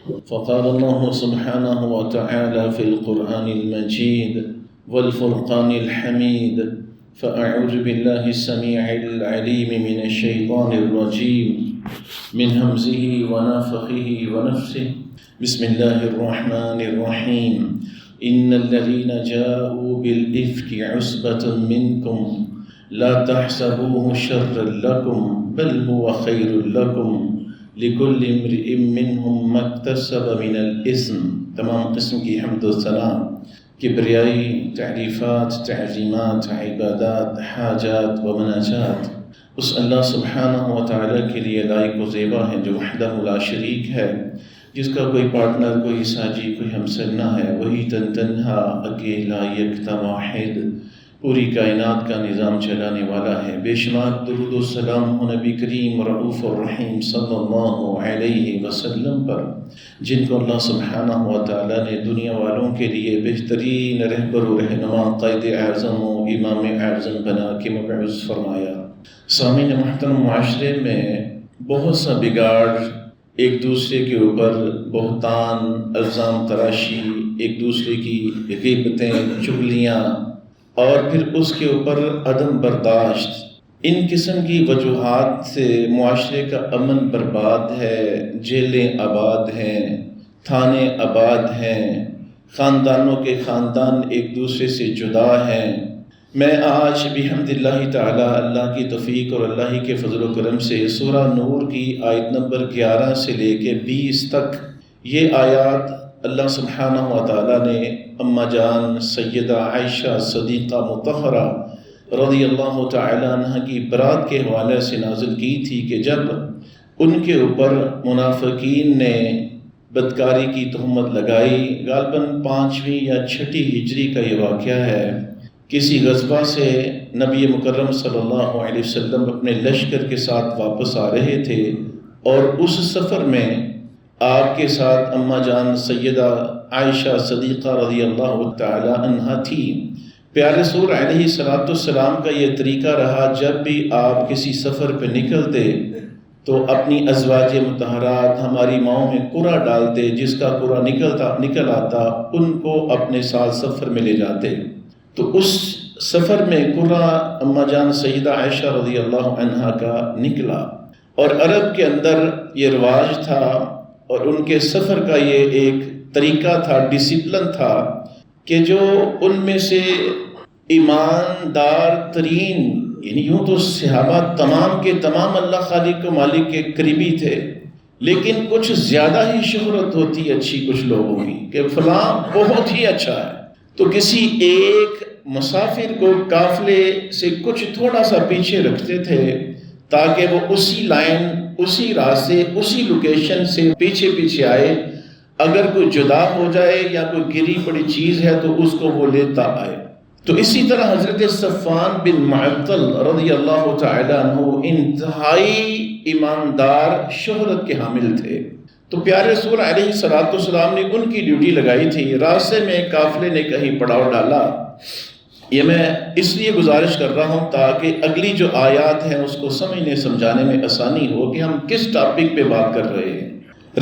فقال الله سبحانه وتعالى في القرآن المجيد والفرقان الحميد فأعوذ بالله السميع العليم من الشيطان الرجيم من همزه ونفخه ونفسه بسم الله الرحمن الرحيم إن الذين جاءوا بالإفك عصبة منكم لا تحسبوه شرا لكم بل هو خير لكم لکل امرئ منہم ما اکتسب من الاسم۔ تمام قسم کی حمد و ثنا، کبریائی، تعریفات، تعظیمات، عبادات، حاجات و مناجات اس اللہ سبحانہ و تعالیٰ کے لیے لائق و زیبا ہے جو وحدہ لا شریک ہے، جس کا کوئی پارٹنر، کوئی ساجی، کوئی ہمسر نہ ہے۔ وہی تنہا، اکیلا، یکتا، واحد پوری کائنات کا نظام چلانے والا ہے۔ بے شمار درود و سلام ہو نبی کریم رؤوف الرحیم صلی اللہ علیہ وسلم پر، جن کو اللہ سبحانہ و تعالیٰ نے دنیا والوں کے لیے بہترین رہبر و رہنما، قائد اعظم و امام اعظم بنا کے مبعوث فرمایا۔ سامعین محترم، معاشرے میں بہت سا بگاڑ، ایک دوسرے کے اوپر بہتان، الزام تراشی، ایک دوسرے کی غیبتیں، چغلیاں، اور پھر اس کے اوپر عدم برداشت، ان قسم کی وجوہات سے معاشرے کا امن برباد ہے، جیلیں آباد ہیں، تھانے آباد ہیں، خاندانوں کے خاندان ایک دوسرے سے جدا ہیں۔ میں آج بحمد اللہ تعالی، اللہ کی توفیق اور اللہ کے فضل و کرم سے سورہ نور کی آیت نمبر 11 سے لے کے 20 تک یہ آیات اللہ سبحانہ و تعالیٰ نے اماں جان سیدہ عائشہ صدیقہ مطہرہ رضی اللہ تعالیٰ عنہ کی برات کے حوالے سے نازل کی تھی کہ جب ان کے اوپر منافقین نے بدکاری کی تہمت لگائی، غالباً 5ویں یا 6ٹھی ہجری کا یہ واقعہ ہے۔ کسی غزوہ سے نبی مکرم صلی اللہ علیہ وسلم اپنے لشکر کے ساتھ واپس آ رہے تھے، اور اس سفر میں آپ کے ساتھ اماں جان سیدہ عائشہ صدیقہ رضی اللہ تعالی عنہ تھی۔ پیارے رسول علیہ السلام کا یہ طریقہ رہا، جب بھی آپ کسی سفر پہ نکلتے تو اپنی ازواج مطہرات، ہماری ماؤں میں قرعہ ڈالتے، جس کا قرعہ نکل آتا ان کو اپنے ساتھ سفر میں لے جاتے۔ تو اس سفر میں قرعہ اماں جان سیدہ عائشہ رضی اللہ عنہ کا نکلا، اور عرب کے اندر یہ رواج تھا اور ان کے سفر کا یہ ایک طریقہ تھا، ڈسپلن تھا، کہ جو ان میں سے ایماندار ترین، یعنی یوں تو صحابہ تمام کے تمام اللہ خالق و مالک کے قریبی تھے، لیکن کچھ زیادہ ہی شہرت ہوتی اچھی کچھ لوگوں کی کہ فلاں بہت ہی اچھا ہے، تو کسی ایک مسافر کو قافلے سے کچھ تھوڑا سا پیچھے رکھتے تھے تاکہ وہ اسی لائن، اسی راستے، اسی لوکیشن سے پیچھے آئے۔ اگر کوئی جدا ہو جائے یا کوئی گری پڑی چیز ہے تو اس کو وہ لیتا آئے۔ تو اسی طرح حضرت صفوان بن معطل رضی اللہ تعالیٰ عنہ انتہائی ایماندار، شہرت کے حامل تھے۔ تو پیارے رسول علیہ السلام نے ان کی ڈیوٹی لگائی تھی۔ راستے میں قافلے نے کہیں پڑاؤ ڈالا۔ یہ میں اس لیے گزارش کر رہا ہوں تاکہ اگلی جو آیات ہیں اس کو سمجھنے سمجھانے میں آسانی ہو کہ ہم کس ٹاپک پہ بات کر رہے ہیں۔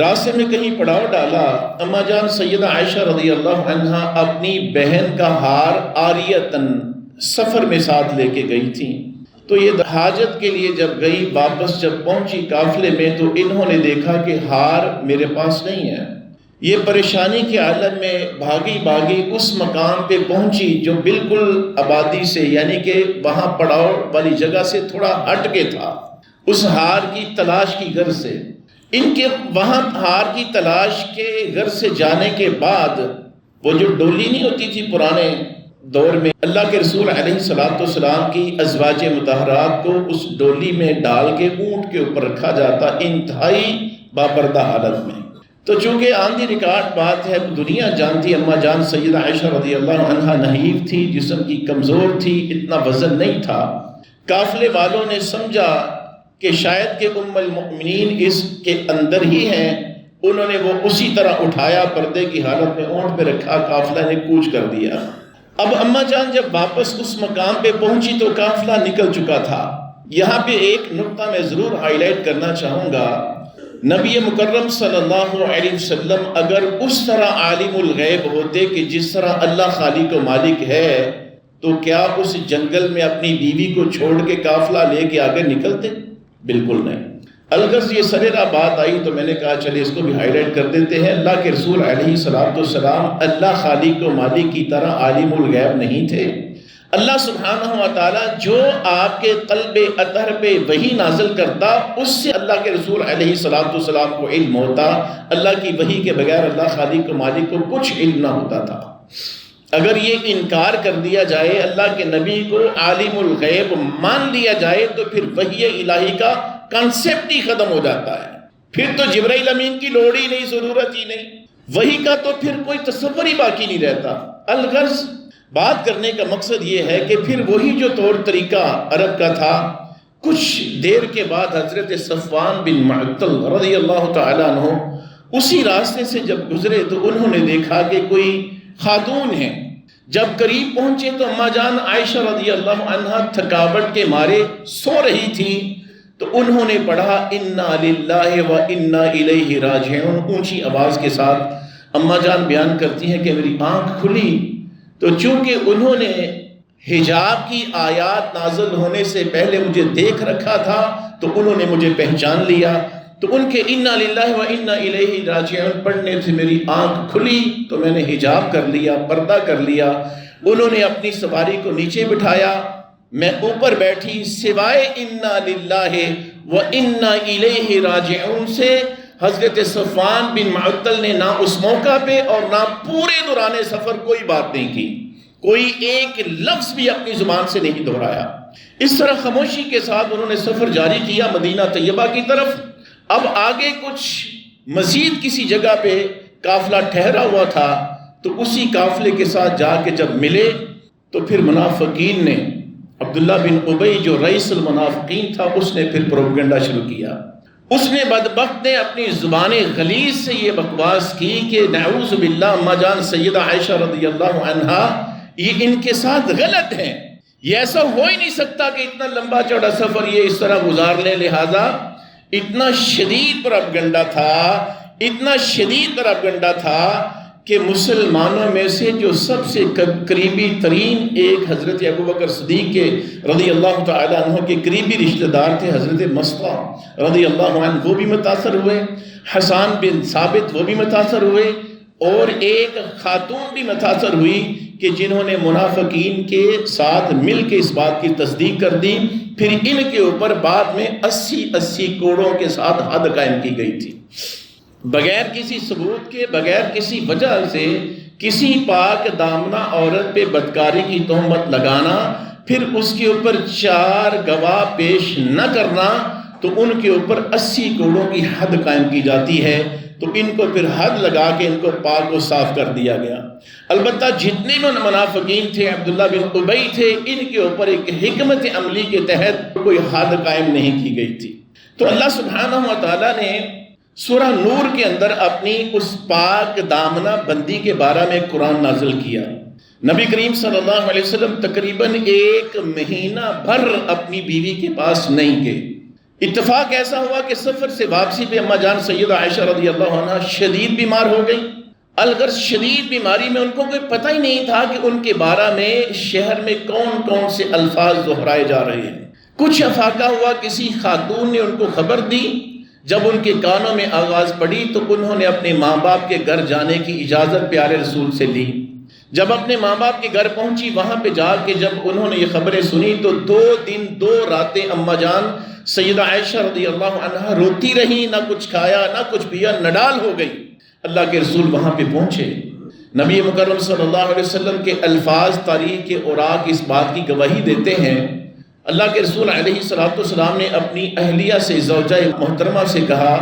راستے میں کہیں پڑاؤ ڈالا، اماں جان سیدہ عائشہ رضی اللہ عنہ اپنی بہن کا ہار عاریتاً سفر میں ساتھ لے کے گئی تھیں۔ تو یہ حاجت کے لیے جب گئی، واپس جب پہنچی قافلے میں تو انہوں نے دیکھا کہ ہار میرے پاس نہیں ہے۔ یہ پریشانی کے عالم میں بھاگی اس مقام پہ پہنچی جو بالکل آبادی سے، یعنی کہ وہاں پڑاؤ والی جگہ سے تھوڑا ہٹ کے تھا، اس ہار کی تلاش کی غرض سے۔ ان کے وہاں ہار کی تلاش کے غرض سے جانے کے بعد وہ جو ڈولی نہیں ہوتی تھی پرانے دور میں، اللہ کے رسول علیہ السلام کی ازواج مطہرات کو اس ڈولی میں ڈال کے اونٹ کے اوپر رکھا جاتا، انتہائی بابردہ حالت میں۔ تو چونکہ آندھی ریکارڈ بات ہے، دنیا جانتی، اماں جان سیدہ عائشہ رضی اللہ عنہا نحیف تھی، جسم کی کمزور تھی، اتنا وزن نہیں تھا۔ قافلے والوں نے سمجھا کہ شاید کہ ام المؤمنین اس کے اندر ہی ہیں، انہوں نے وہ اسی طرح اٹھایا، پردے کی حالت میں اونٹ پہ رکھا، قافلہ نے کوچ کر دیا۔ اب اماں جان جب واپس اس مقام پہ پہنچی تو قافلہ نکل چکا تھا۔ یہاں پہ ایک نقطہ میں ضرور ہائی لائٹ کرنا چاہوں گا نبی مکرم صلی اللہ علیہ وسلم اگر اس طرح عالم الغیب ہوتے کہ جس طرح اللہ خالق و مالک ہے تو کیا اس جنگل میں اپنی بیوی کو چھوڑ کے قافلہ لے کے آگے نکلتے؟ بالکل نہیں۔ الغرض یہ سریرا بات آئی تو میں نے کہا چلے اس کو بھی ہائی لائٹ کر دیتے ہیں۔ اللہ کے رسول علیہ السلام اللہ خالق و مالک کی طرح عالم الغیب نہیں تھے۔ اللہ سبحانہ و تعالیٰ جو آپ کے قلب اطہر پہ وحی نازل کرتا اس سے اللہ کے رسول علیہ السلام کو علم ہوتا۔ اللہ کی وحی کے بغیر اللہ خالق و مالک کو کچھ علم نہ ہوتا تھا۔ اگر یہ انکار کر دیا جائے، اللہ کے نبی کو عالم الغیب مان لیا جائے تو پھر وحی الہی کا کنسیپٹ ہی ختم ہو جاتا ہے۔ پھر تو جبرائیل امین کی لوڑ ہی نہیں، ضرورت ہی نہیں، وحی کا تو پھر کوئی تصور ہی باقی نہیں رہتا۔ الغرض بات کرنے کا مقصد یہ ہے کہ پھر وہی جو طور طریقہ عرب کا تھا، کچھ دیر کے بعد حضرت صفوان بن معطل رضی اللہ تعالیٰ عنہ اسی راستے سے جب گزرے تو انہوں نے دیکھا کہ کوئی خاتون ہے۔ جب قریب پہنچے تو اماں جان عائشہ رضی اللہ عنہا تھکاوٹ کے مارے سو رہی تھی، تو انہوں نے پڑھا انا للہ و انا الیہ راجعون اونچی آواز کے ساتھ۔ اماں جان بیان کرتی ہیں کہ میری آنکھ کھلی تو چونکہ انہوں نے حجاب کی آیات نازل ہونے سے پہلے مجھے دیکھ رکھا تھا تو انہوں نے مجھے پہچان لیا، تو ان کے انا للہ و انا الیہ راجعون پڑھنے سے میری آنکھ کھلی تو میں نے حجاب کر لیا، پردہ کر لیا۔ انہوں نے اپنی سواری کو نیچے بٹھایا، میں اوپر بیٹھی، سوائے انا للہ و انا الیہ راجعون سے حضرت صفوان بن معطل نے نہ اس موقع پہ اور نہ پورے دوران سفر کوئی بات نہیں کی، کوئی ایک لفظ بھی اپنی زبان سے نہیں دہرایا۔ اس طرح خاموشی کے ساتھ انہوں نے سفر جاری کیا مدینہ طیبہ کی طرف۔ اب آگے کچھ مزید کسی جگہ پہ قافلہ ٹھہرا ہوا تھا، تو اسی قافلے کے ساتھ جا کے جب ملے تو پھر منافقین نے، عبداللہ بن ابی جو رئیس المنافقین تھا، اس نے پھر پروپیگنڈا شروع کیا۔ اس نے بدبخت نے اپنی زبان غلیظ سے یہ بکواس کی کہ نعوذ باللہ اماں جان سیدہ عائشہ رضی اللہ عنہا یہ ان کے ساتھ غلط ہیں، یہ ایسا ہو ہی نہیں سکتا کہ اتنا لمبا چوڑا سفر یہ اس طرح گزار لیں۔ لہذا اتنا شدید پروپیگنڈا تھا، اتنا شدید پروپیگنڈا تھا کہ مسلمانوں میں سے جو سب سے قریبی ترین ایک حضرت ابوبکر صدیق کے رضی اللہ تعالیٰ عنہ کے قریبی رشتہ دار تھے حضرت مصطفیٰ رضی اللہ عنہ، وہ بھی متاثر ہوئے، حسان بن ثابت وہ بھی متاثر ہوئے، اور ایک خاتون بھی متاثر ہوئی کہ جنہوں نے منافقین کے ساتھ مل کے اس بات کی تصدیق کر دی۔ پھر ان کے اوپر بعد میں 80 کوڑوں کے ساتھ حد قائم کی گئی تھی۔ بغیر کسی ثبوت کے، بغیر کسی وجہ سے کسی پاک دامنہ عورت پہ بدکاری کی تہمت لگانا، پھر اس کے اوپر 4 گواہ پیش نہ کرنا، تو ان کے اوپر 80 کوڑوں کی حد قائم کی جاتی ہے۔ تو ان کو پھر حد لگا کے ان کو پاک و صاف کر دیا گیا۔ البتہ جتنے منافقین تھے، عبداللہ بن ابی تھے، ان کے اوپر ایک حکمت عملی کے تحت کوئی حد قائم نہیں کی گئی تھی۔ تو اللہ سبحانہ و تعالیٰ نے سورہ نور کے اندر اپنی اس پاک دامنہ بندی کے بارے میں قرآن نازل کیا۔ نبی کریم صلی اللہ علیہ وسلم تقریباً 1 مہینہ بھر اپنی بیوی کے پاس نہیں گئے۔ اتفاق ایسا ہوا کہ سفر سے واپسی پہ اماں جان سیدہ عائشہ رضی اللہ عنہ شدید بیمار ہو گئی۔ الغرض شدید بیماری میں ان کو کوئی پتہ ہی نہیں تھا کہ ان کے بارے میں شہر میں کون کون سے الفاظ دہرائے جا رہے ہیں۔ کچھ افاقہ ہوا، کسی خاتون نے ان کو خبر دی، جب ان کے کانوں میں آواز پڑی تو انہوں نے اپنے ماں باپ کے گھر جانے کی اجازت پیارے رسول سے لی۔ جب اپنے ماں باپ کے گھر پہنچی، وہاں پہ جا کے جب انہوں نے یہ خبریں سنی تو 2 دن 2 راتیں اماں جان سیدہ عائشہ رضی اللہ عنہا روتی رہی، نہ کچھ کھایا نہ کچھ پیا، نڈال ہو گئی۔ اللہ کے رسول وہاں پہ پہنچے، نبی مکرم صلی اللہ علیہ وسلم کے الفاظ تاریخ کے اوراق اس بات کی گواہی دیتے ہیں۔ اللہ کے رسول علیہ السلام نے اپنی اہلیہ سے، زوجہ محترمہ سے کہا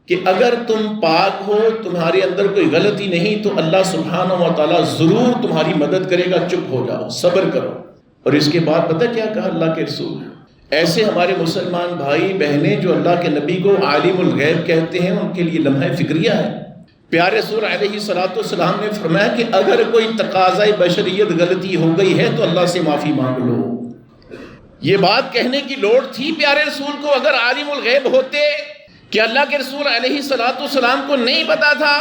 کہ اگر تم پاک ہو، تمہارے اندر کوئی غلطی نہیں، تو اللہ سبحانہ و تعالیٰ ضرور تمہاری مدد کرے گا، چپ ہو جاؤ، صبر کرو۔ اور اس کے بعد پتہ کیا کہا اللہ کے رسول؟ ایسے ہمارے مسلمان بھائی بہنیں جو اللہ کے نبی کو عالم الغیب کہتے ہیں، ان کے لیے لمحہ فکریہ ہے۔ پیارے رسول علیہ السلام نے فرمایا کہ اگر کوئی تقاضۂ بشریت غلطی ہو گئی ہے تو اللہ سے معافی مانگ لو۔ یہ بات کہنے کی لوڑ تھی پیارے رسول کو؟ اگر عالم الغیب ہوتے کہ اللہ کے رسول علیہ السلام کو نہیں پتا تھا؟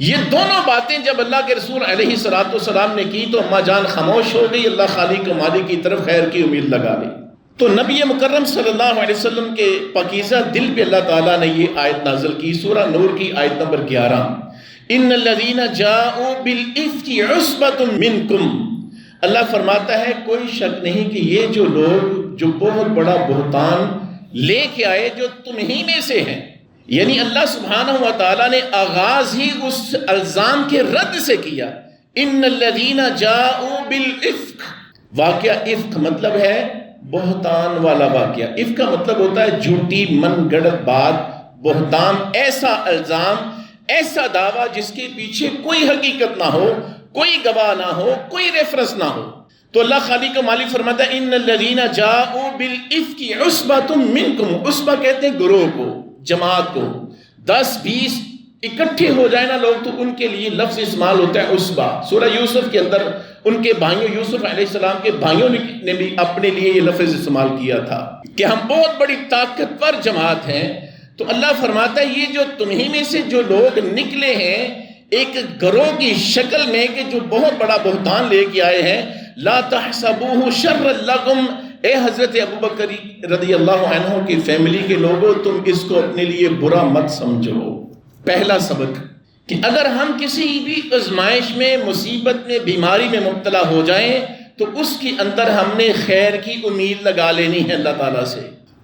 یہ دونوں باتیں جب اللہ کے رسول علیہ السلام نے کی تو اماں جان خاموش ہو گئی، اللہ خالق و مالک کی طرف خیر کی امید لگا لی۔ تو نبی مکرم صلی اللہ علیہ وسلم کے پاکیزہ دل پہ اللہ تعالیٰ نے یہ آیت نازل کی، سورہ نور کی آیت نمبر 11، ان الذین جاؤوا بالافک عصبۃ منکم۔ اللہ فرماتا ہے کوئی شک نہیں کہ یہ جو لوگ جو بہت بڑا بہتان لے کے آئے جو تمہیں میں سے ہیں، یعنی اللہ سبحانہ و تعالیٰ نے آغاز ہی اس الزام کے رد سے کیا۔ ان الذین جاؤوا بالافک، واقعہ افک مطلب ہے بہتان والا واقعہ۔ افک کا مطلب ہوتا ہے جھوٹی من گڑت بات، بہتان ایسا الزام، ایسا دعویٰ جس کے پیچھے کوئی حقیقت نہ ہو، کوئی گواہ نہ ہو، کوئی ریفرنس نہ ہو۔ تو اللہ خالق و مالک فرماتا ہے ان الذین جاؤوا بالافک عصبۃ منکم، عصبہ کہتے ہیں گروہ کو، جماعت کو، 10-20 اکٹھے ہو جائے نا لوگ تو ان کے لیے لفظ استعمال ہوتا ہے عصبہ۔ سورہ یوسف کے اندر ان کے بھائیوں، یوسف علیہ السلام کے بھائیوں نے بھی اپنے لیے یہ لفظ استعمال کیا تھا کہ ہم بہت بڑی طاقتور جماعت ہیں۔ تو اللہ فرماتا ہے یہ جو تمہیں میں سے جو لوگ نکلے ہیں ایک گروہ کی شکل میں کہ جو بہت بڑا بہتان لے کے آئے ہیں، لا تحسبوہ شر لکم، اے حضرت ابوبکر رضی اللہ عنہ کی فیملی کے لوگوں تم اس کو اپنے لیے برا مت سمجھو۔ پہلا سبق کہ اگر ہم کسی بھی آزمائش میں، مصیبت میں، بیماری میں مبتلا ہو جائیں تو اس کے اندر ہم نے خیر کی امید لگا لینی ہے اللہ تعالیٰ سے۔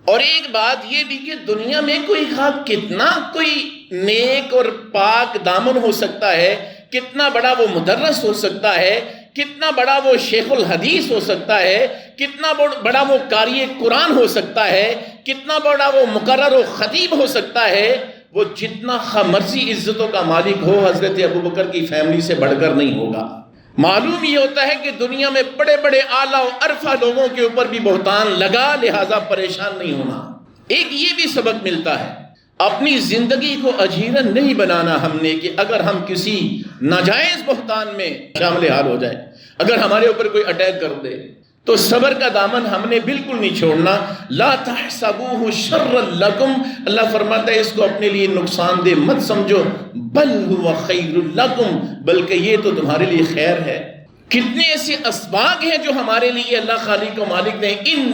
اور ایک بات یہ بھی کہ دنیا میں کوئی کتنا کوئی نیک اور پاک دامن ہو سکتا ہے، کتنا بڑا وہ مدرس ہو سکتا ہے، کتنا بڑا وہ شیخ الحدیث ہو سکتا ہے، کتنا بڑا وہ قاری قرآن ہو سکتا ہے، کتنا بڑا وہ مقرر و خطیب ہو سکتا ہے، وہ جتنا مرضی عزتوں کا مالک ہو حضرت ابوبکر کی فیملی سے بڑھ کر نہیں ہوگا۔ معلوم یہ ہوتا ہے کہ دنیا میں بڑے بڑے اعلیٰ و عرفہ لوگوں کے اوپر بھی بہتان لگا، لہٰذا پریشان نہیں ہونا۔ ایک یہ بھی سبق ملتا ہے، اپنی زندگی کو اجیرن نہیں بنانا ہم نے کہ اگر ہم کسی ناجائز بہتان میں شامل حال ہو جائیں، اگر ہمارے اوپر کوئی اٹیک کر دے تو صبر کا دامن ہم نے بالکل نہیں چھوڑنا۔ لا تحسبوہ شر لکم، اللہ فرماتا ہے اس کو اپنے لیے نقصان دہ مت سمجھو، بل ہوا خیر لکم، بلکہ یہ تو تمہارے لیے خیر ہے۔ کتنے ایسے اسباق ہیں جو ہمارے لیے اللہ خالق و مالک نے ان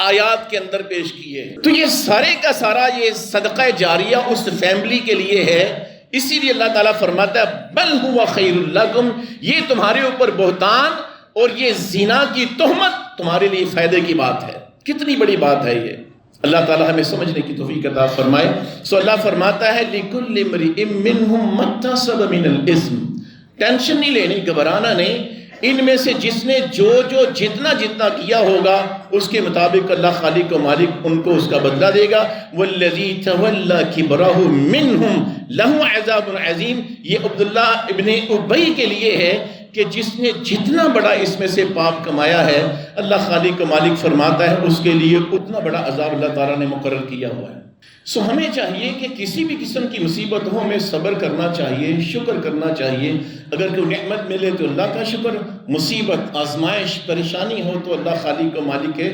آیات کے اندر پیش کیے، تو یہ سارے کا سارا یہ صدقہ جاریہ اس فیملی کے لیے ہے۔ اسی لیے اللہ تعالیٰ فرماتا ہے بل ہوا خیر لکم، یہ تمہارے اوپر بہتان اور یہ زنا کی تہمت تمہارے لیے فائدے کی بات ہے۔ کتنی بڑی بات ہے یہ، اللہ تعالیٰ ہمیں سمجھنے کی توفیق عطا فرمائے۔ سو اللہ فرماتا ہے لِكُلِّ امْرِئٍ مِّنْهُمْ مَا اكْتَسَبَ مِنَ الْإِثْمِ، ٹینشن نہیں لینی، گھبرانا نہیں، ان میں سے جس نے جو جتنا کیا ہوگا اس کے مطابق اللہ خالق و مالک ان کو اس کا بدلہ دے گا۔ وَالَّذِي تَوَلَّى كِبْرَهُ مِنْهُمْ لَهُ عَذَابٌ عَظِيمٌ، یہ عبداللہ ابن ابی کے لیے ہے کہ جس نے جتنا بڑا اس میں سے پاپ کمایا ہے اللہ خالق و مالک فرماتا ہے اس کے لیے اتنا بڑا عذاب اللہ تعالیٰ نے مقرر کیا ہوا ہے۔ سو ہمیں چاہیے کہ کسی بھی قسم کی مصیبت ہو ہمیں صبر کرنا چاہیے، شکر کرنا چاہیے۔ اگر کوئی نعمت ملے تو اللہ کا شکر، مصیبت، آزمائش، پریشانی ہو تو اللہ خالق و مالک کے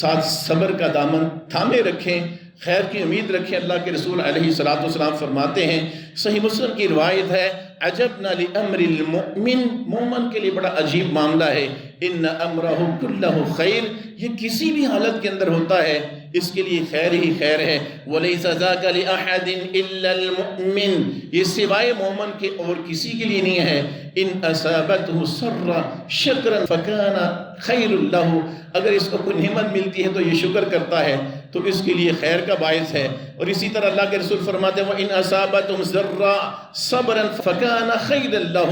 ساتھ صبر کا دامن تھامے رکھیں، خیر کی امید رکھیں۔ اللہ کے رسول علیہ السلام فرماتے ہیں، صحیح مسلم کی روایت ہے، عجبنا لامر المؤمن، مومن کے لیے بڑا عجیب معاملہ ہے، ان امرہ کلہ خیر، یہ کسی بھی حالت کے اندر ہوتا ہے اس کے لیے خیر ہی خیر ہے۔ ولیس ذاک لاحد الا المؤمن، یہ سوائے مومن کے اور کسی کے لیے نہیں ہے۔ ان اصابته سرا شکرا فکان خیر لہ، اگر اس کو کوئی نعمت ملتی ہے تو یہ شکر کرتا ہے تو اس کے لیے خیر کا باعث ہے۔ اور اسی طرح اللہ کے رسول فرماتے ہیں وَإِنْ أَصَابَتْهُمْ ضَرًّا صَبْرًا فَكَانَ خَيْرًا لَهُ،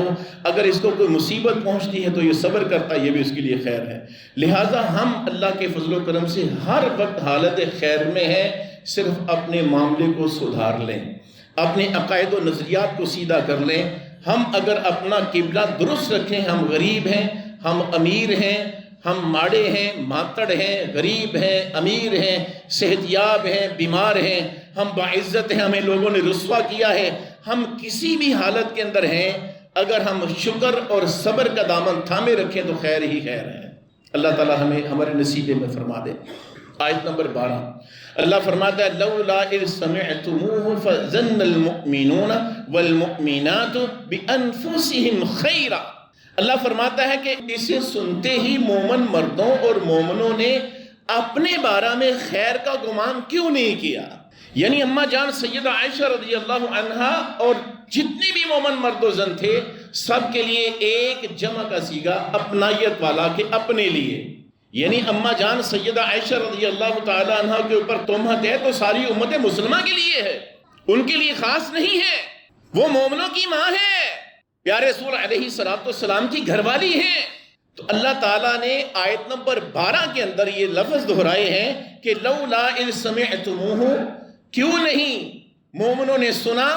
اگر اس کو کوئی مصیبت پہنچتی ہے تو یہ صبر کرتا ہے، یہ بھی اس کے لیے خیر ہے۔ لہٰذا ہم اللہ کے فضل و کرم سے ہر وقت حالت خیر میں ہیں، صرف اپنے معاملے کو سدھار لیں، اپنے عقائد و نظریات کو سیدھا کر لیں۔ ہم اگر اپنا قبلہ درست رکھیں، ہم غریب ہیں، ہم امیر ہیں، ہم ماڑے ہیں، ماتڑ ہیں، غریب ہیں، امیر ہیں، صحت یاب ہیں، بیمار ہیں، ہم باعزت ہیں، ہمیں لوگوں نے رسوا کیا ہے، ہم کسی بھی حالت کے اندر ہیں، اگر ہم شکر اور صبر کا دامن تھامے رکھیں تو خیر ہی خیر ہے۔ اللہ تعالیٰ ہمیں ہمارے نصیبے میں فرما دے۔ آیت نمبر 12 اللہ فرماتا ہے لولا اذ سمعتموه فظن المؤمنون والمؤمنات بانفسهم خیرا، اللہ فرماتا ہے کہ اسے سنتے ہی مومن مردوں اور مومنوں نے اپنے بارے میں خیر کا گمان کیوں نہیں کیا؟ یعنی اماں جان سیدہ عائشہ رضی اللہ عنہا اور جتنے بھی مومن مرد و زن تھے سب کے لیے ایک جمع کا صیغہ اپنائیت والا کہ اپنے لیے، یعنی اماں جان سیدہ عائشہ رضی اللہ تعالی عنہ کے اوپر تہمت ہے تو ساری امت مسلمہ کے لیے ہے، ان کے لیے خاص نہیں ہے، وہ مومنوں کی ماں ہے، پیارے رسول علیہ السلام کی گھر والی ہے۔ تو اللہ تعالیٰ نے آیت نمبر 12 کے اندر یہ لفظ دہرائے ہیں کہ لولا اذ سمعتموہ، کیوں نہیں مومنوں نے سنا،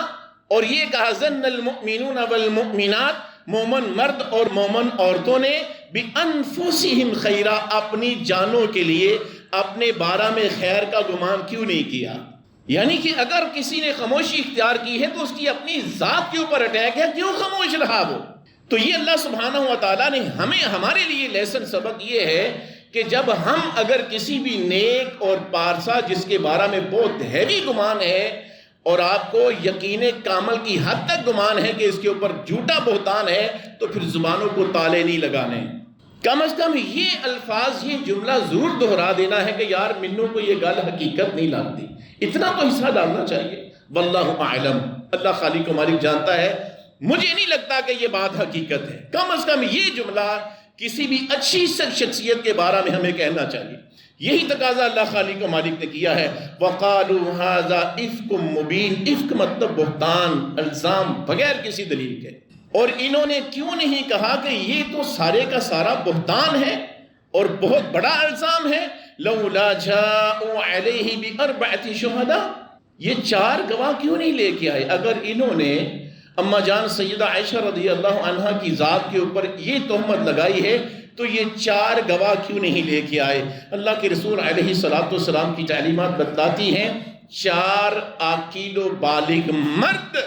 اور یہ کہا ظن المؤمنون والمؤمنات، مومن مرد اور مومن عورتوں نے بانفسہم خیرا، اپنی جانوں کے لیے اپنے بارے میں خیر کا گمان کیوں نہیں کیا؟ یعنی کہ اگر کسی نے خاموشی اختیار کی ہے تو اس کی اپنی ذات کے اوپر اٹیک ہے، کیوں خاموش رہا وہ؟ تو یہ اللہ سبحانہ و تعالیٰ نے ہمارے لیے لیسن سبق یہ ہے کہ جب ہم اگر کسی بھی نیک اور پارسا جس کے بارے میں بہت ہیوی گمان ہے اور آپ کو یقین کامل کی حد تک گمان ہے کہ اس کے اوپر جھوٹا بہتان ہے، تو پھر زبانوں کو تالے نہیں لگانے، کم از کم یہ الفاظ یہ جملہ ضرور دہرا دینا ہے کہ یار منوں کو یہ گل حقیقت نہیں لگتی، اتنا تو حصہ ڈالنا چاہیے۔ واللہ اعلم، اللہ خالق و مالک جانتا ہے، مجھے نہیں لگتا کہ یہ بات حقیقت ہے، کم از کم یہ جملہ کسی بھی اچھی شخصیت کے بارے میں ہمیں کہنا چاہیے۔ یہی تقاضا اللہ خالق و مالک نے کیا ہے، وَقَالُوا هَذَا إِفْكٌ مُبِينٌ، افک مطلب بہتان، الزام بغیر کسی دلیل کے، اور انہوں نے کیوں نہیں کہا کہ یہ تو سارے کا سارا بہتان ہے اور بہت بڑا الزام ہے؟ لَوْلَا جَاءُوا عَلَيْهِ بِأَرْبَعَةِ شُهَدَاء، یہ 4 گواہ کیوں نہیں لے کے آئے؟ اگر انہوں نے اماں جان سیدہ عائشہ رضی اللہ عنہا کی ذات کے اوپر یہ تہمت لگائی ہے تو یہ 4 گواہ کیوں نہیں لے کے آئے؟ اللہ کے رسول علیہ السلام کی تعلیمات بتلاتی ہیں 4 عاقل و بالغ مرد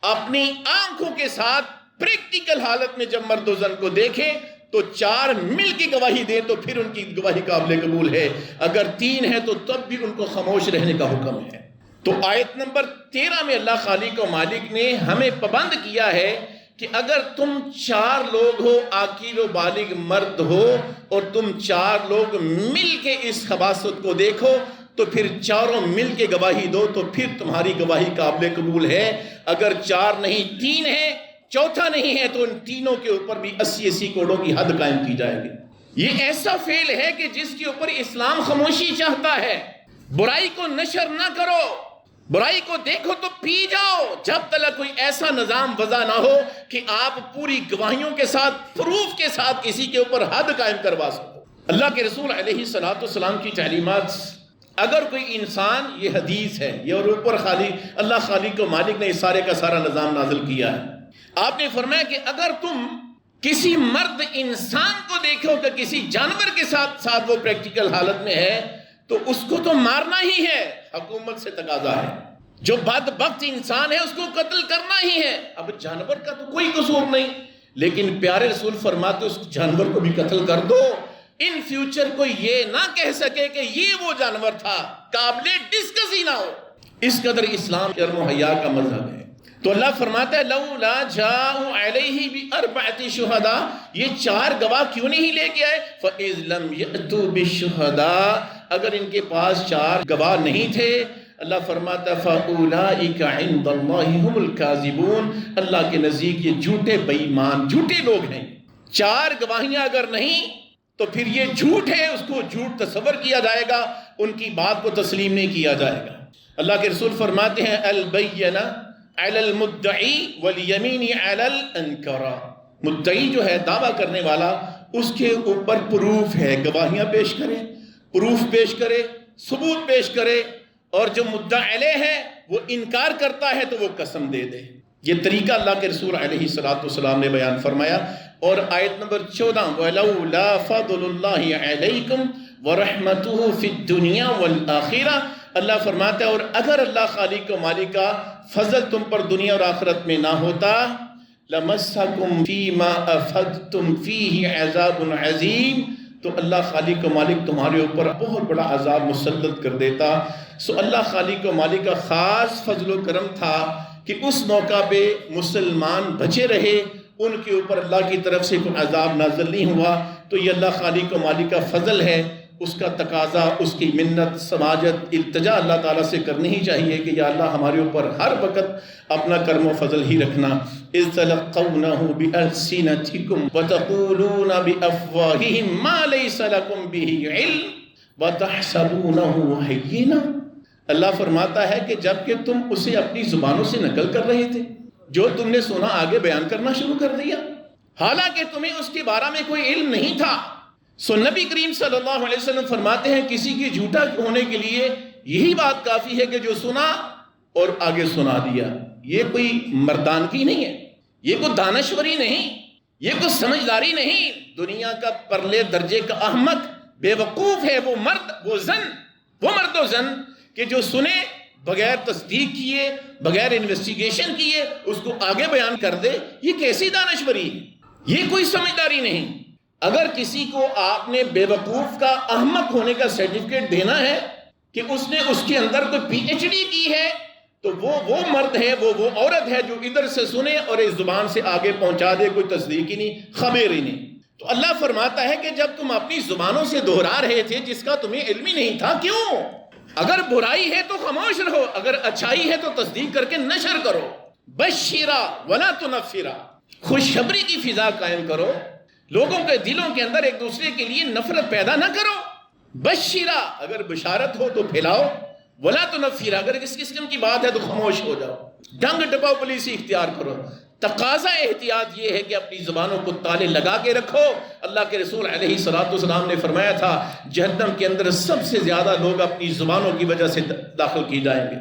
اپنی آنکھوں کے ساتھ پریکٹیکل حالت میں جب مرد و زن کو دیکھیں تو 4 مل کی گواہی دیں تو پھر ان کی گواہی قابل قبول ہے، اگر 3 ہے تو تب بھی ان کو خاموش رہنے کا حکم ہے۔ تو آیت نمبر 13 میں اللہ خالق و مالک نے ہمیں پابند کیا ہے کہ اگر تم 4 لوگ ہو، عاقل و بالغ مرد ہو، اور تم 4 لوگ مل کے اس خباثت کو دیکھو تو پھر 4 مل کے گواہی دو تو پھر تمہاری گواہی قابل قبول ہے۔ اگر 4 نہیں 3 ہے، چوتھا نہیں ہے، تو ان تینوں کے اوپر بھی 80 کوڑوں کی حد قائم کی جائے گی۔ یہ ایسا فعل ہے کہ جس کے اوپر اسلام خاموشی چاہتا ہے، برائی کو نشر نہ کرو، برائی کو دیکھو تو پی جاؤ، جب تک کوئی ایسا نظام وضع نہ ہو کہ آپ پوری گواہیوں کے ساتھ، پروف کے ساتھ کسی کے اوپر حد قائم کروا سکو۔ اللہ کے رسول علیہ السلام کی تعلیمات، اگر کوئی انسان، یہ حدیث ہے، یہ اور اوپر اللہ خالق و مالک نے اس سارے کا سارا نظام نازل کیا ہے۔ آپ نے فرمایا کہ اگر تم کسی مرد انسان کو دیکھو کہ کسی جانور کے ساتھ وہ پریکٹیکل حالت میں ہے تو اس کو تو مارنا ہی ہے، حکومت سے تقاضا ہے۔ جو بدبخت انسان ہے اس کو قتل کرنا ہی ہے۔ اب جانور کا تو کوئی قصور نہیں، لیکن پیارے رسول فرماتے اس جانور کو بھی قتل کر دو، ان فیوچر کو یہ نہ کہہ سکے کہ یہ وہ جانور تھا، قابل ڈسکس ہی نہ ہو۔ اس قدر اسلام شرم و حیا کا مذہب ہے۔ تو اللہ فرماتا ہے لولا جاءوا علیہ باربعۃ شہداء، یہ 4 گواہ کیوں نہیں لے کے آئے؟ فاذ لم یاتوا بالشہداء، اگر ان کے پاس 4 گواہ نہیں تھے، اللہ فرماتا ہے فاولئک عند اللہ هم الکاذبون، اللہ کے نزدیک یہ جھوٹے بے ایمان، جھوٹے لوگ ہیں۔ 4 گواہیاں اگر نہیں تو پھر یہ جھوٹ ہے، اس کو جھوٹ تصور کیا جائے گا، ان کی بات کو تسلیم نہیں کیا جائے گا۔ اللہ کے رسول فرماتے ہیں البینہ علی المدعی والیمین علی الانکار، مدعی جو ہے دعویٰ کرنے والا، اس کے اوپر پروف ہے، گواہیاں پیش کرے، پروف پیش کرے، ثبوت پیش کرے، اور جو مدعی علیہ ہے وہ انکار کرتا ہے تو وہ قسم دے دے۔ یہ طریقہ اللہ کے رسول علیہ السلام نے بیان فرمایا۔ اور آیت نمبر 14 وَلَوْلَا فَضْلُ اللَّهِ عَلَيْكُمْ وَرَحْمَتُهُ فِي الدُّنْيَا وَالْآخِرَةِ، اللہ فرماتا ہے اور اگر اللہ خالق و مالک کا فضل تم پر دنیا اور آخرت میں نہ ہوتا، لَمَسَّكُمْ فِي مَا أَفَدْتُمْ فِيهِ عَذَابٌ عَظِيمٌ، تو اللہ خالق و مالک تمہارے اوپر بہت بڑا عذاب مسلط کر دیتا۔ سو اللہ خالق و مالک کا خاص فضل و کرم تھا کہ اس موقع پہ مسلمان بچے رہے، ان کے اوپر اللہ کی طرف سے کوئی عذاب نازل نہیں ہوا۔ تو یہ اللہ خالق و مالک کا فضل ہے، اس کا تقاضا، اس کی منت، سماجت، التجا اللہ تعالیٰ سے کرنی ہی چاہیے کہ یا اللہ ہمارے اوپر ہر وقت اپنا کرم و فضل ہی رکھنا۔ اذ تلقونه بألسنتكم وتقولون بأفواههم ما ليس لكم به علم وتحسبونه هينا۔ اللہ فرماتا ہے کہ جب کہ تم اسے اپنی زبانوں سے نقل کر رہے تھے، جو تم نے سنا آگے بیان کرنا شروع کر دیا، حالانکہ تمہیں اس کے بارے میں کوئی علم نہیں تھا۔ سو نبی کریم صلی اللہ علیہ وسلم فرماتے ہیں کسی کی جھوٹا ہونے کے لیے یہی بات کافی ہے کہ جو سنا اور آگے سنا دیا۔ یہ کوئی مردانگی نہیں ہے، یہ کوئی دانشوری نہیں، یہ کوئی سمجھداری نہیں۔ دنیا کا پرلے درجے کا احمق بے وقوف ہے وہ مرد، وہ مرد و زن کہ جو سنے بغیر تصدیق کیے، بغیر انویسٹیگیشن کیے اس کو آگے بیان کر دے۔ یہ کیسی دانشوری ہے، یہ کوئی سمجھداری نہیں۔ اگر کسی کو آپ نے بے وقوف کا، احمق ہونے کا سرٹیفکیٹ دینا ہے کہ اس نے اس کے اندر کوئی پی ایچ ڈی کی ہے، تو وہ مرد ہے، وہ عورت ہے جو ادھر سے سنے اور اس زبان سے آگے پہنچا دے، کوئی تصدیق ہی نہیں، خبر ہی نہیں۔ تو اللہ فرماتا ہے کہ جب تم اپنی زبانوں سے دہرا رہے تھے جس کا تمہیں علم ہی نہیں تھا، کیوں؟ اگر برائی ہے تو خاموش رہو، اگر اچھائی ہے تو تصدیق کر کے نشر کرو۔ بشرا ولا تنفرا، خوشخبری کی فضا قائم کرو، لوگوں کے دلوں کے اندر ایک دوسرے کے لیے نفرت پیدا نہ کرو۔ بشرا، اگر بشارت ہو تو پھیلاؤ، ولا تنفرا، اگر کس قسم کی بات ہے تو خاموش ہو جاؤ، ڈنگ ڈپاؤ پولیسی اختیار کرو۔ تقاضا احتیاط یہ ہے کہ اپنی زبانوں کو تالے لگا کے رکھو۔ اللہ کے رسول علیہ السلام نے فرمایا تھا جہنم کے اندر سب سے زیادہ لوگ اپنی زبانوں کی وجہ سے داخل کی جائیں گے۔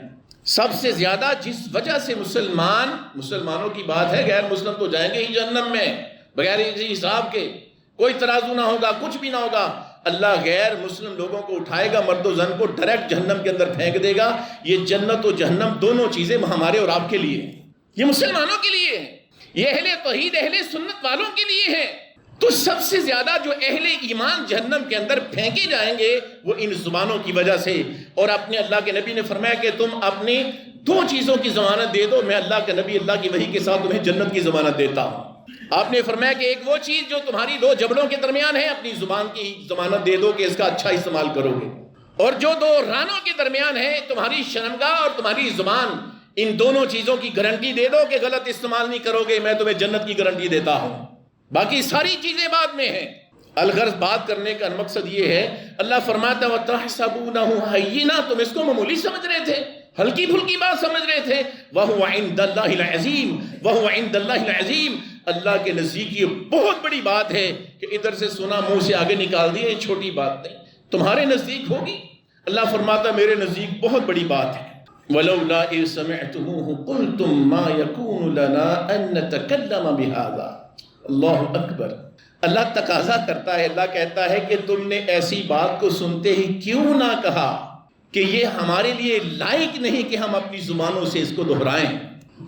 سب سے زیادہ جس وجہ سے مسلمانوں کی بات ہے، غیر مسلم تو جائیں گے ہی جہنم میں بغیر اسی حساب کے، کوئی ترازو نہ ہوگا، کچھ بھی نہ ہوگا۔ اللہ غیر مسلم لوگوں کو اٹھائے گا، مرد و زن کو ڈائریکٹ جہنم کے اندر پھینک دے گا۔ یہ جنت و جہنم دونوں چیزیں ہمارے اور آپ کے لیے ہیں، یہ مسلمانوں کے لیے ہے، یہ اہل توحید، اہل سنت والوں کے لیے ہے۔ تو سب سے زیادہ جو اہل ایمان جہنم کے اندر پھینکے جائیں گے وہ ان زبانوں کی وجہ سے۔ اور اپنے اللہ کے نبی نے فرمایا کہ تم اپنی دو چیزوں کی ضمانت دے دو، میں اللہ کے نبی اللہ کی وحی کے ساتھ تمہیں جنت کی ضمانت دیتا ہوں۔ آپ نے فرمایا کہ ایک وہ چیز جو تمہاری دو جبڑوں کے درمیان ہے، اپنی زبان کی ضمانت دے دو کہ اس کا اچھا استعمال کرو گے۔ اور جو دو رانوں کے درمیان ہے، تمہاری شرمگاہ اور تمہاری زبان، ان دونوں چیزوں کی گارنٹی دے دو کہ غلط استعمال نہیں کرو گے، میں تمہیں جنت کی گارنٹی دیتا ہوں۔ باقی ساری چیزیں بعد میں ہیں۔ الغرض بات کرنے کا مقصد یہ ہے، اللہ فرماتا ہے وَتَحْسَبُونَهُ هَيِّنًا، تم اس کو معمولی سمجھ رہے تھے، ہلکی پھلکی بات سمجھ رہے تھے۔ وَهُوَ عِندَ اللَّهِ الْعَظِيمُ وَهُوَ عِندَ اللَّهِ الْعَظِيمُ، اللہ کے نزدیک یہ بہت بڑی بات ہے کہ ادھر سے سنا منہ سے آگے نکال دیا، یہ چھوٹی بات نہیں، تمہارے نزدیک ہوگی، اللہ فرماتا میرے نزدیک بہت بڑی بات ہے۔ وَلَوْلَا إِذْ سَمِعْتُمُوهُ قُلْتُمْ مَا يَكُونُ لَنَا أَن نَّتَكَلَّمَ بِهَذَا۔ اللہ اکبر، اللہ تقاضا کرتا ہے، اللہ کہتا ہے کہ تم نے ایسی بات کو سنتے ہی کیوں نہ کہا کہ یہ ہمارے لیے لائق نہیں کہ ہم اپنی زبانوں سے اس کو دہرائیں۔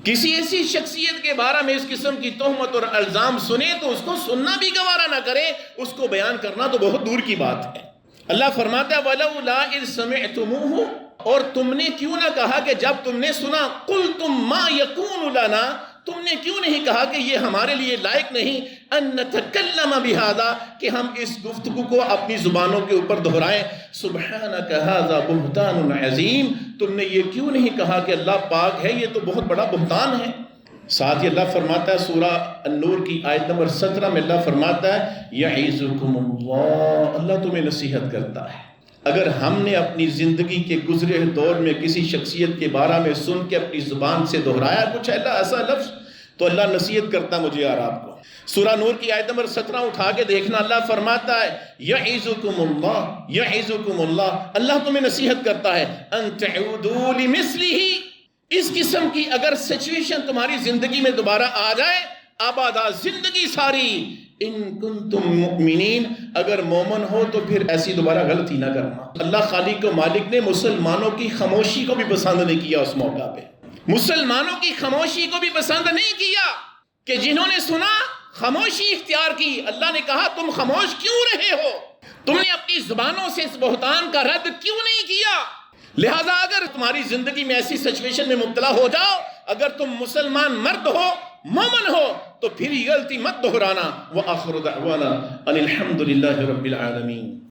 کسی ایسی شخصیت کے بارے میں اس قسم کی تہمت اور الزام سنیں تو اس کو سننا بھی گوارا نہ کریں، اس کو بیان کرنا تو بہت دور کی بات ہے۔ اللہ فرماتا ہے وَلَوْلَا إِذْ سَمِعْتُمُوهُ، اور تم نے کیوں نہ کہا کہ جب تم نے سنا، قُلْتُمْ مَا يَكُونُ لَنَا، تم نے کیوں نہیں کہا کہ یہ ہمارے لیے لائق نہیں ان نتکلم بہذا، کہ ہم اس گفتگو کو اپنی زبانوں کے اوپر دہرائیں۔ سبحانک ھذا بہتان عظیم، تم نے یہ کیوں نہیں کہا کہ اللہ پاک ہے، یہ تو بہت بڑا بہتان ہے۔ ساتھ ہی اللہ فرماتا ہے سورہ النور کی آیت نمبر 17 میں اللہ فرماتا ہے یعظکم اللہ، اللہ تمہیں نصیحت کرتا ہے۔ اگر ہم نے اپنی زندگی کے گزرے دور میں کسی شخصیت کے بارے میں سن کے اپنی زبان سے دہرایا کچھ ایسا لفظ، تو اللہ نصیحت کرتا مجھے اور آپ کو۔ سورہ نور کی آیت نمبر 17 اٹھا کے دیکھنا، اللہ فرماتا ہے یعظکم اللہ، یعظکم اللہ، اللہ تمہیں نصیحت کرتا ہے ان تعودوا لمثلہ، اس قسم کی اگر سچویشن تمہاری زندگی میں دوبارہ آ جائے، آبادہ زندگی ساری، ان کنتم مؤمنین، اگر مومن ہو تو پھر ایسی دوبارہ غلطی نہ کرنا۔ اللہ خالق و مالک نے مسلمانوں کی خاموشی کو بھی پسند نہیں کیا، اس موقع پہ مسلمانوں کی خاموشی کو بھی پسند نہیں کیا کہ جنہوں نے سنا خاموشی اختیار کی۔ اللہ نے کہا تم خاموش کیوں رہے ہو؟ تم نے اپنی زبانوں سے اس بہتان کا رد کیوں نہیں کیا؟ لہٰذا اگر تمہاری زندگی میں ایسی سچویشن میں مبتلا ہو جاؤ، اگر تم مسلمان مرد ہو، مومن ہو، تو پھر یہ غلطی مت دہرانا۔ وآخر دعوانا ان الحمد للہ رب العالمین۔